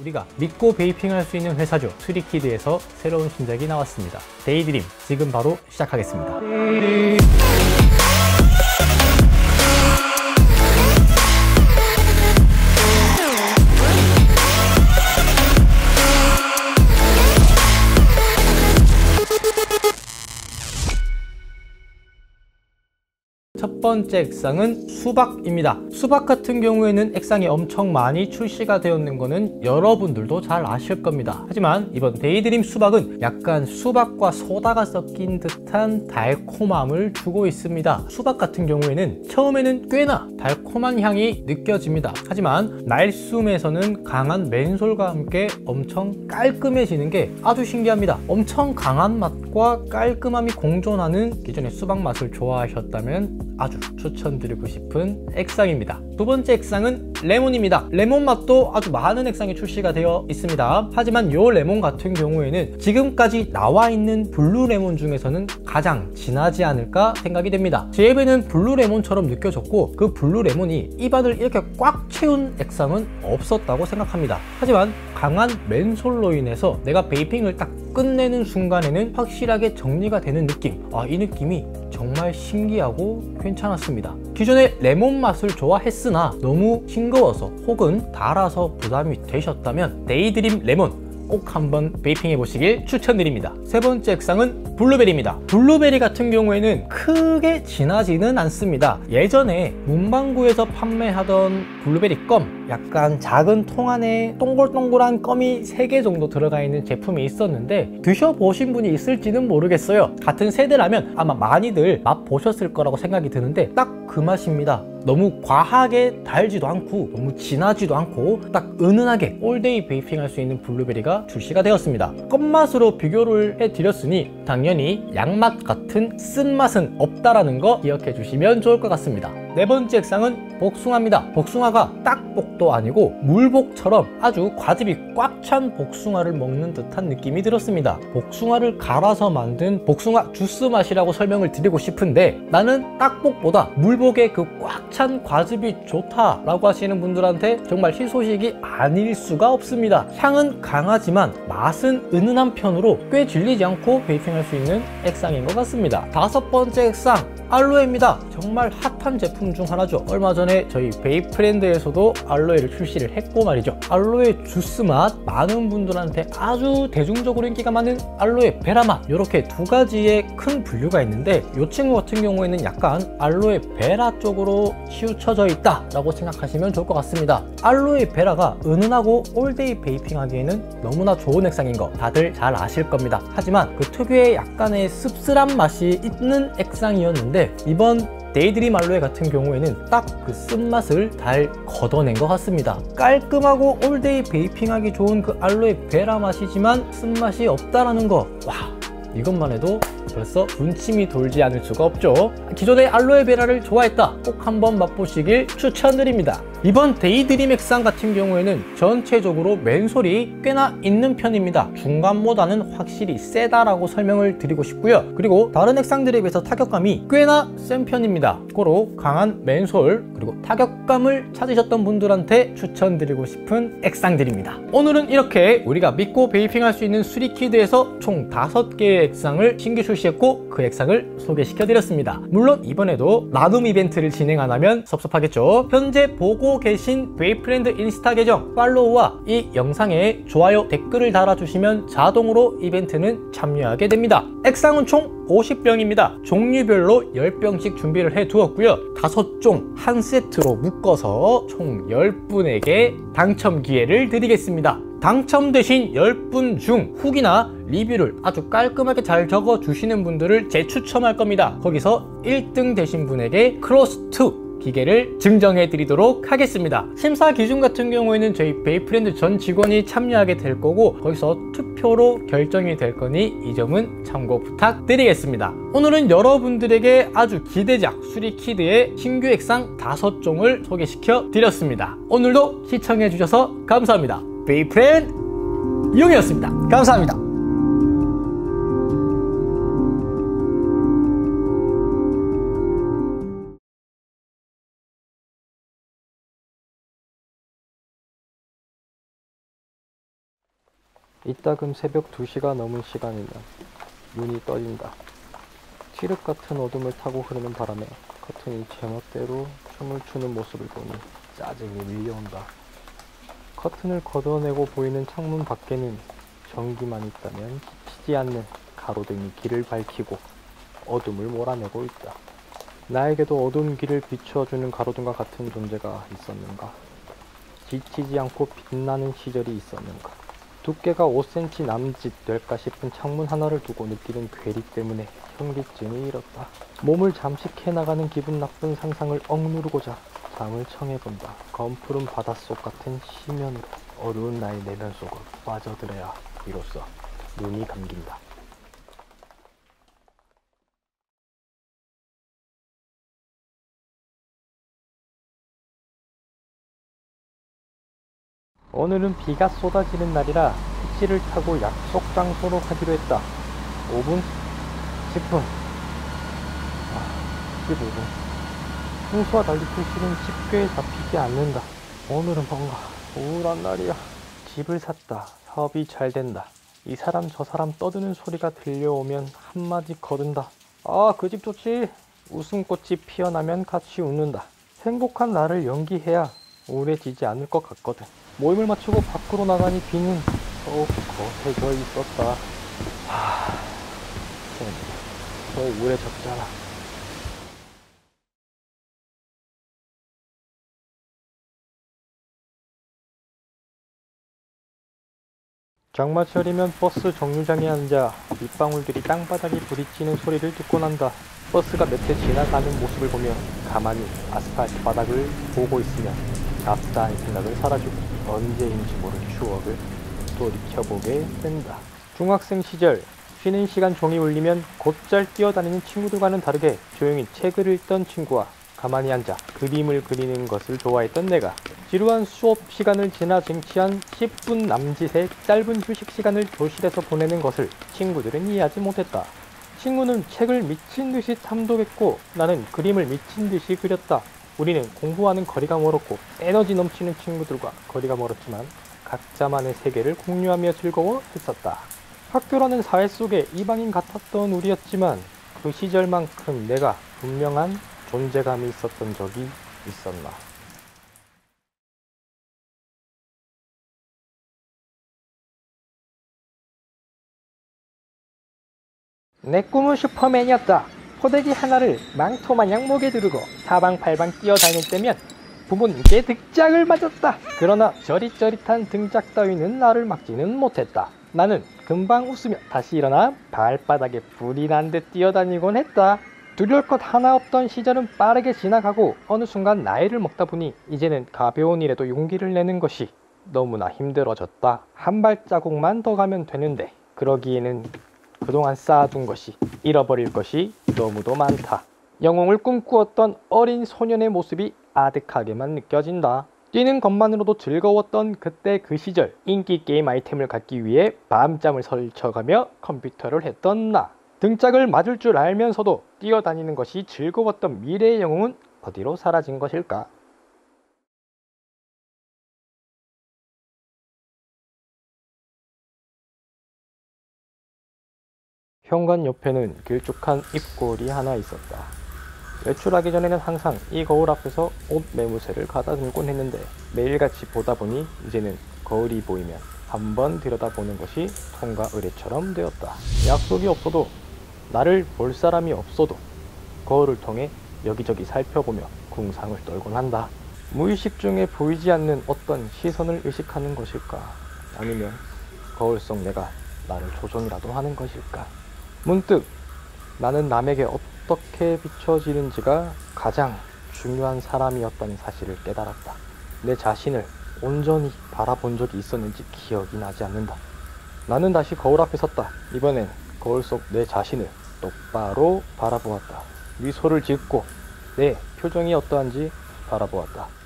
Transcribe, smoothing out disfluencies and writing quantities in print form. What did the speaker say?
우리가 믿고 베이핑할 수 있는 회사죠. 수리키드에서 새로운 신작이 나왔습니다. 데이드림, 지금 바로 시작하겠습니다. 첫 번째 액상은 수박입니다. 수박 같은 경우에는 액상이 엄청 많이 출시가 되었는 거는 여러분들도 잘 아실 겁니다. 하지만 이번 데이드림 수박은 약간 수박과 소다가 섞인 듯한 달콤함을 주고 있습니다. 수박 같은 경우에는 처음에는 꽤나 달콤한 향이 느껴집니다. 하지만 날숨에서는 강한 맨솔과 함께 엄청 깔끔해지는 게 아주 신기합니다. 엄청 강한 맛과 깔끔함이 공존하는 기존의 수박 맛을 좋아하셨다면 아주 추천드리고 싶은 액상입니다. 두 번째 액상은 레몬입니다. 레몬 맛도 아주 많은 액상이 출시가 되어 있습니다. 하지만 이 레몬 같은 경우에는 지금까지 나와 있는 블루 레몬 중에서는 가장 진하지 않을까 생각이 됩니다. 제 입에는 블루 레몬처럼 느껴졌고, 그 블루 레몬이 입안을 이렇게 꽉 채운 액상은 없었다고 생각합니다. 하지만 강한 맨솔로 인해서 내가 베이핑을 딱 끝내는 순간에는 확실하게 정리가 되는 느낌, 이 느낌이 정말 신기하고 괜찮았습니다. 기존에 레몬 맛을 좋아했으나 너무 싱거워서 혹은 달아서 부담이 되셨다면 데이드림 레몬 꼭 한번 베이핑 해보시길 추천드립니다. 세 번째 액상은 블루베리입니다. 블루베리 같은 경우에는 크게 진하지는 않습니다. 예전에 문방구에서 판매하던 블루베리 껌, 약간 작은 통 안에 동글동글한 껌이 3개 정도 들어가 있는 제품이 있었는데 드셔보신 분이 있을지는 모르겠어요. 같은 세대라면 아마 많이들 맛보셨을 거라고 생각이 드는데 딱 그 맛입니다. 너무 과하게 달지도 않고 너무 진하지도 않고 딱 은은하게 올데이 베이핑 할 수 있는 블루베리가 출시가 되었습니다. 껌맛으로 비교를 해드렸으니 당연히 양맛 같은 쓴맛은 없다라는 거 기억해 주시면 좋을 것 같습니다. 네 번째 액상은 복숭아입니다. 복숭아가 딱복도 아니고 물복처럼 아주 과즙이 꽉 찬 복숭아를 먹는 듯한 느낌이 들었습니다. 복숭아를 갈아서 만든 복숭아 주스 맛이라고 설명을 드리고 싶은데, 나는 딱복보다 물복의 그 꽉 찬 과즙이 좋다라고 하시는 분들한테 정말 희소식이 아닐 수가 없습니다. 향은 강하지만 맛은 은은한 편으로 꽤 질리지 않고 베이핑할 수 있는 액상인 것 같습니다. 다섯 번째 액상, 알로에입니다. 정말 핫한 제품 중 하나죠. 얼마 전에 저희 베이프렌드에서도 알로에를 출시를 했고 말이죠. 알로에 주스 맛, 많은 분들한테 아주 대중적으로 인기가 많은 알로에 베라 맛, 이렇게 두 가지의 큰 분류가 있는데 이 친구 같은 경우에는 약간 알로에 베라 쪽으로 치우쳐져 있다 라고 생각하시면 좋을 것 같습니다. 알로에 베라가 은은하고 올데이 베이핑 하기에는 너무나 좋은 액상인 거 다들 잘 아실 겁니다. 하지만 그 특유의 약간의 씁쓸한 맛이 있는 액상이었는데 이번 데이드림 알로에 같은 경우에는 딱 그 쓴맛을 잘 걷어낸 것 같습니다. 깔끔하고 올데이 베이핑하기 좋은 그 알로에 베라 맛이지만 쓴맛이 없다라는 거, 와, 이것만 해도 벌써 군침이 돌지 않을 수가 없죠. 기존의 알로에 베라를 좋아했다, 꼭 한번 맛보시길 추천드립니다. 이번 데이드림 액상 같은 경우에는 전체적으로 맨솔이 꽤나 있는 편입니다. 중간보다는 확실히 세다라고 설명을 드리고 싶고요. 그리고 다른 액상들에 비해서 타격감이 꽤나 센 편입니다. 고로 강한 맨솔 그리고 타격감을 찾으셨던 분들한테 추천드리고 싶은 액상들입니다. 오늘은 이렇게 우리가 믿고 베이핑할 수 있는 수리키드에서 총 5개의 액상을 신규 출시했고 그 액상을 소개시켜 드렸습니다. 물론 이번에도 나눔 이벤트를 진행 안 하면 섭섭하겠죠. 현재 보고 계신 베이프렌드 인스타 계정 팔로우와 이 영상에 좋아요, 댓글을 달아주시면 자동으로 이벤트는 참여하게 됩니다. 액상은 총 50병입니다. 종류별로 10병씩 준비를 해 두었고요. 5종 한 세트로 묶어서 총 10분에게 당첨 기회를 드리겠습니다. 당첨되신 10분 중 후기나 리뷰를 아주 깔끔하게 잘 적어주시는 분들을 재추첨할 겁니다. 거기서 1등 되신 분에게 크로스2 기계를 증정해 드리도록 하겠습니다. 심사 기준 같은 경우에는 저희 베이프렌드 전 직원이 참여하게 될 거고 거기서 투표로 결정이 될 거니 이 점은 참고 부탁드리겠습니다. 오늘은 여러분들에게 아주 기대작 수리키드의 신규 액상 5종을 소개시켜 드렸습니다. 오늘도 시청해 주셔서 감사합니다. 베이프렌드 용이었습니다. 감사합니다. 이따금 새벽 2시가 넘은 시간이면 눈이 떠진다. 칠흑 같은 어둠을 타고 흐르는 바람에 커튼이 제멋대로 춤을 추는 모습을 보니 짜증이 밀려온다. 커튼을 걷어내고 보이는 창문 밖에는 전기만 있다면 비치지 않는 가로등이 길을 밝히고 어둠을 몰아내고 있다. 나에게도 어두운 길을 비추어주는 가로등과 같은 존재가 있었는가? 지치지 않고 빛나는 시절이 있었는가? 두께가 5cm 남짓 될까 싶은 창문 하나를 두고 느끼는 괴리 때문에 현기증이 일었다. 몸을 잠식해 나가는 기분 나쁜 상상을 억누르고자 잠을 청해본다. 검푸른 바닷속 같은 심연으로 어두운 나의 내면 속으로 빠져들어야 비로소 눈이 감긴다. 오늘은 비가 쏟아지는 날이라 택시를 타고 약속 장소로 가기로 했다. 5분? 10분? 15분. 평소와 달리 택시는 쉽게 잡히지 않는다. 오늘은 뭔가 우울한 날이야. 집을 샀다. 사업이 잘 된다. 이 사람 저 사람 떠드는 소리가 들려오면 한마디 거둔다. 아, 그 집 좋지. 웃음꽃이 피어나면 같이 웃는다. 행복한 날을 연기해야 우울해지지 않을 것 같거든. 모임을 마치고 밖으로 나가니 비는 더욱 거세져 있었다. 더 우울해졌잖아. 장마철이면 버스 정류장에 앉아 빗방울들이 땅바닥에 부딪히는 소리를 듣고 난다. 버스가 몇 대 지나가는 모습을 보며 가만히 아스팔트 바닥을 보고 있으면 잡다한 생각을 사라지고 언제인지 모를 추억을 돌이켜보게 된다. 중학생 시절 쉬는 시간 종이 울리면 곧잘 뛰어다니는 친구들과는 다르게 조용히 책을 읽던 친구와 가만히 앉아 그림을 그리는 것을 좋아했던 내가 지루한 수업 시간을 지나 쟁취한 10분 남짓의 짧은 휴식 시간을 교실에서 보내는 것을 친구들은 이해하지 못했다. 친구는 책을 미친 듯이 탐독했고 나는 그림을 미친 듯이 그렸다. 우리는 공부와는 거리가 멀었고 에너지 넘치는 친구들과 거리가 멀었지만 각자만의 세계를 공유하며 즐거워했었다. 학교라는 사회 속에 이방인 같았던 우리였지만 그 시절만큼 내가 분명한 존재감이 있었던 적이 있었나. 내 꿈은 슈퍼맨이었다. 포대기 하나를 망토마냥 목에 두르고 사방팔방 뛰어다닐 때면 부모님께 득작을 맞았다. 그러나 저릿저릿한 등짝 따위는 나를 막지는 못했다. 나는 금방 웃으며 다시 일어나 발바닥에 불이 난 듯 뛰어다니곤 했다. 두려울 것 하나 없던 시절은 빠르게 지나가고 어느 순간 나이를 먹다 보니 이제는 가벼운 일에도 용기를 내는 것이 너무나 힘들어졌다. 한 발자국만 더 가면 되는데 그러기에는 그동안 쌓아둔 것이, 잃어버릴 것이 너무도 많다. 영웅을 꿈꾸었던 어린 소년의 모습이 아득하게만 느껴진다. 뛰는 것만으로도 즐거웠던 그때 그 시절, 인기 게임 아이템을 갖기 위해 밤잠을 설쳐가며 컴퓨터를 했던 나. 등짝을 맞을 줄 알면서도 뛰어다니는 것이 즐거웠던 미래의 영웅은 어디로 사라진 것일까? 현관 옆에는 길쭉한 입구리 하나 있었다. 외출하기 전에는 항상 이 거울 앞에서 옷 매무새를 갖다 들곤 했는데 매일같이 보다 보니 이제는 거울이 보이면 한번 들여다보는 것이 통과 의례처럼 되었다. 약속이 없어도 나를 볼 사람이 없어도 거울을 통해 여기저기 살펴보며 궁상을 떨곤 한다. 무의식 중에 보이지 않는 어떤 시선을 의식하는 것일까? 아니면 거울 속 내가 나를 조종이라도 하는 것일까? 문득 나는 남에게 어떻게 비춰지는지가 가장 중요한 사람이었다는 사실을 깨달았다. 내 자신을 온전히 바라본 적이 있었는지 기억이 나지 않는다. 나는 다시 거울 앞에 섰다. 이번엔 거울 속 내 자신을 똑바로 바라보았다. 미소를 짓고 내 표정이 어떠한지 바라보았다.